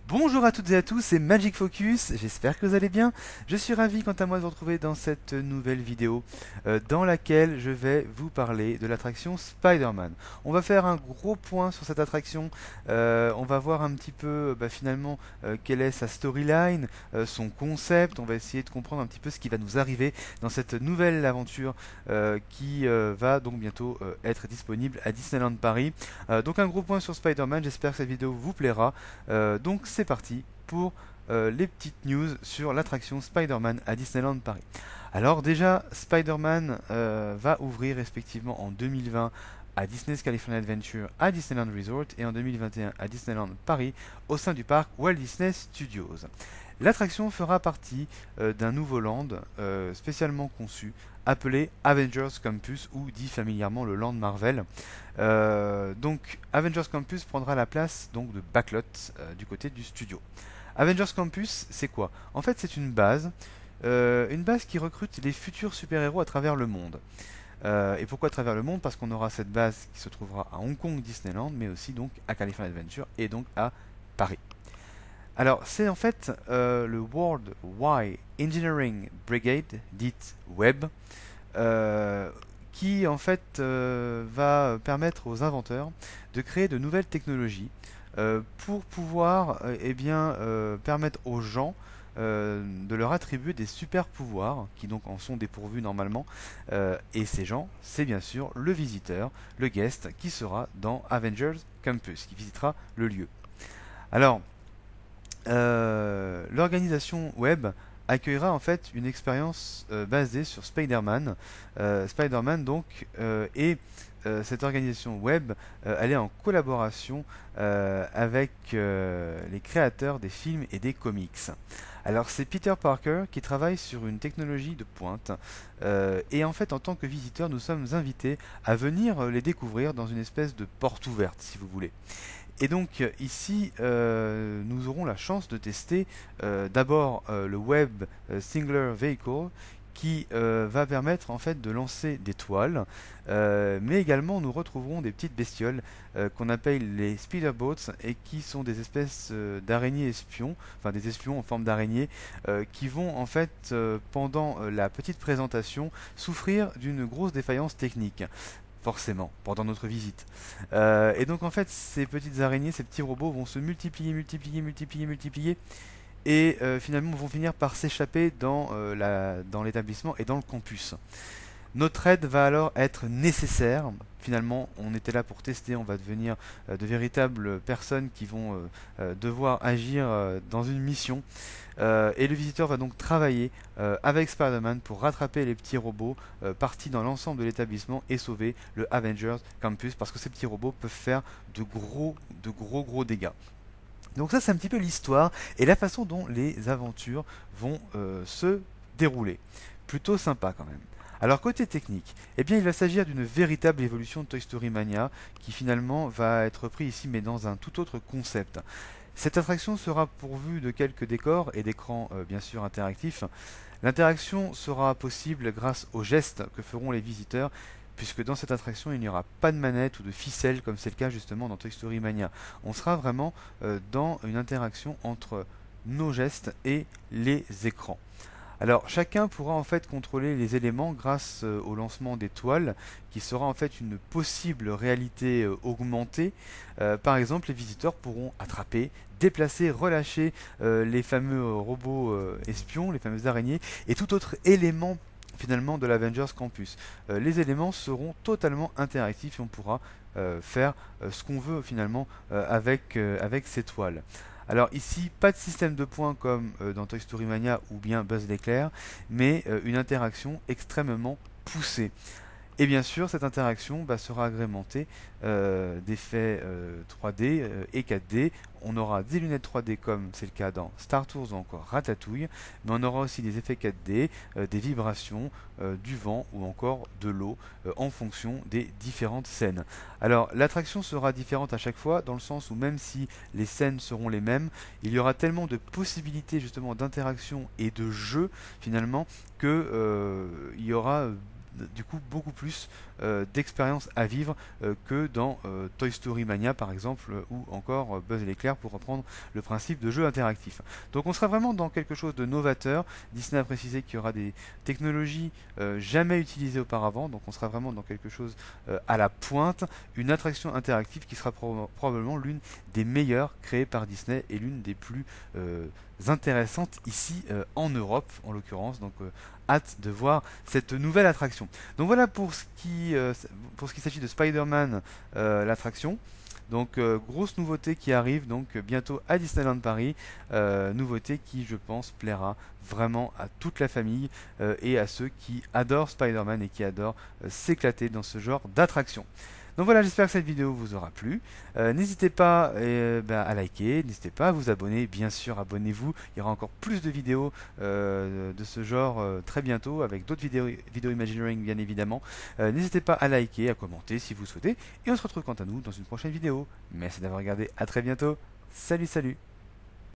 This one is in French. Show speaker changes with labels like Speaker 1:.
Speaker 1: Bonjour à toutes et à tous, c'est Magic Focus, j'espère que vous allez bien. Je suis ravi quant à moi de vous retrouver dans cette nouvelle vidéo dans laquelle je vais vous parler de l'attraction Spider-Man. On va faire un gros point sur cette attraction, on va voir un petit peu finalement quelle est sa storyline, son concept, on va essayer de comprendre un petit peu ce qui va nous arriver dans cette nouvelle aventure qui va donc bientôt être disponible à Disneyland Paris. Donc un gros point sur Spider-Man, j'espère que cette vidéo vous plaira. Donc c'est parti pour les petites news sur l'attraction Spider-Man à Disneyland Paris. Alors déjà, Spider-Man va ouvrir respectivement en 2020 à Disney's California Adventure à Disneyland Resort et en 2021 à Disneyland Paris au sein du parc Walt Disney Studios. L'attraction fera partie d'un nouveau land spécialement conçu appelé Avengers Campus ou dit familièrement le Land Marvel. Donc Avengers Campus prendra la place donc de Backlot du côté du studio. Avengers Campus, c'est quoi? En fait, c'est une base qui recrute les futurs super-héros à travers le monde. Et pourquoi à travers le monde? Parce qu'on aura cette base qui se trouvera à Hong Kong Disneyland, mais aussi donc à California Adventure et donc à Paris. Alors, c'est en fait le World Wide Engineering Brigade, dite WEB, qui en fait va permettre aux inventeurs de créer de nouvelles technologies pour pouvoir permettre aux gens de leur attribuer des super pouvoirs qui donc en sont dépourvus normalement. Et ces gens, c'est bien sûr le visiteur, le guest qui sera dans Avengers Campus, qui visitera le lieu. Alors, l'organisation web accueillera en fait une expérience basée sur Spider-Man. Spider-Man donc et cette organisation web, elle est en collaboration avec les créateurs des films et des comics. Alors c'est Peter Parker qui travaille sur une technologie de pointe et en fait en tant que visiteur nous sommes invités à venir les découvrir dans une espèce de porte ouverte si vous voulez. Et donc ici, nous aurons la chance de tester d'abord le Web Singular Vehicle qui va permettre en fait de lancer des toiles, mais également nous retrouverons des petites bestioles qu'on appelle les speederboats et qui sont des espèces d'araignées espions, enfin des espions en forme d'araignées qui vont en fait pendant la petite présentation souffrir d'une grosse défaillance technique forcément, pendant notre visite. Et donc en fait, ces petites araignées, ces petits robots vont se multiplier, et finalement vont finir par s'échapper dans l'établissement et dans le campus. Notre aide va alors être nécessaire. Finalement, on était là pour tester, on va devenir de véritables personnes qui vont devoir agir dans une mission. Et le visiteur va donc travailler avec Spider-Man pour rattraper les petits robots partis dans l'ensemble de l'établissement et sauver le Avengers Campus parce que ces petits robots peuvent faire de gros dégâts. Donc ça c'est un petit peu l'histoire et la façon dont les aventures vont se dérouler. Plutôt sympa quand même. Alors côté technique, eh bien il va s'agir d'une véritable évolution de Toy Story Mania qui finalement va être pris ici mais dans un tout autre concept. Cette attraction sera pourvue de quelques décors et d'écrans bien sûr interactifs. L'interaction sera possible grâce aux gestes que feront les visiteurs puisque dans cette attraction il n'y aura pas de manette ou de ficelle comme c'est le cas justement dans Toy Story Mania. On sera vraiment dans une interaction entre nos gestes et les écrans. Alors chacun pourra en fait contrôler les éléments grâce au lancement des toiles qui sera en fait une possible réalité augmentée. Par exemple, les visiteurs pourront attraper, déplacer, relâcher les fameux robots espions, les fameuses araignées et tout autre élément finalement de l'Avengers Campus. Les éléments seront totalement interactifs et on pourra faire ce qu'on veut finalement avec ces toiles. Alors ici, pas de système de points comme dans Toy Story Mania ou bien Buzz l'éclair, mais une interaction extrêmement poussée. Et bien sûr, cette interaction sera agrémentée d'effets 3D et 4D. On aura des lunettes 3D comme c'est le cas dans Star Tours ou encore Ratatouille, mais on aura aussi des effets 4D, des vibrations, du vent ou encore de l'eau en fonction des différentes scènes. Alors l'attraction sera différente à chaque fois dans le sens où même si les scènes seront les mêmes, il y aura tellement de possibilités justement d'interaction et de jeu finalement que il y aura du coup beaucoup plus d'expérience à vivre que dans Toy Story Mania par exemple, ou encore Buzz l'éclair, pour reprendre le principe de jeu interactif. Donc on sera vraiment dans quelque chose de novateur. Disney a précisé qu'il y aura des technologies jamais utilisées auparavant, donc on sera vraiment dans quelque chose à la pointe, une attraction interactive qui sera probablement l'une des meilleures créées par Disney et l'une des plus intéressantes ici en Europe en l'occurrence. Donc hâte de voir cette nouvelle attraction. Donc voilà pour ce qui s'agit de Spider-Man, l'attraction. Donc grosse nouveauté qui arrive donc bientôt à Disneyland Paris, nouveauté qui je pense plaira vraiment à toute la famille et à ceux qui adorent Spider-Man et qui adorent s'éclater dans ce genre d'attraction. Donc voilà, j'espère que cette vidéo vous aura plu. N'hésitez pas à liker, n'hésitez pas à vous abonner, bien sûr abonnez-vous, il y aura encore plus de vidéos de ce genre très bientôt, avec d'autres vidéos Imagineering bien évidemment. N'hésitez pas à liker, à commenter si vous souhaitez, et on se retrouve quant à nous dans une prochaine vidéo. Merci d'avoir regardé, à très bientôt, salut salut.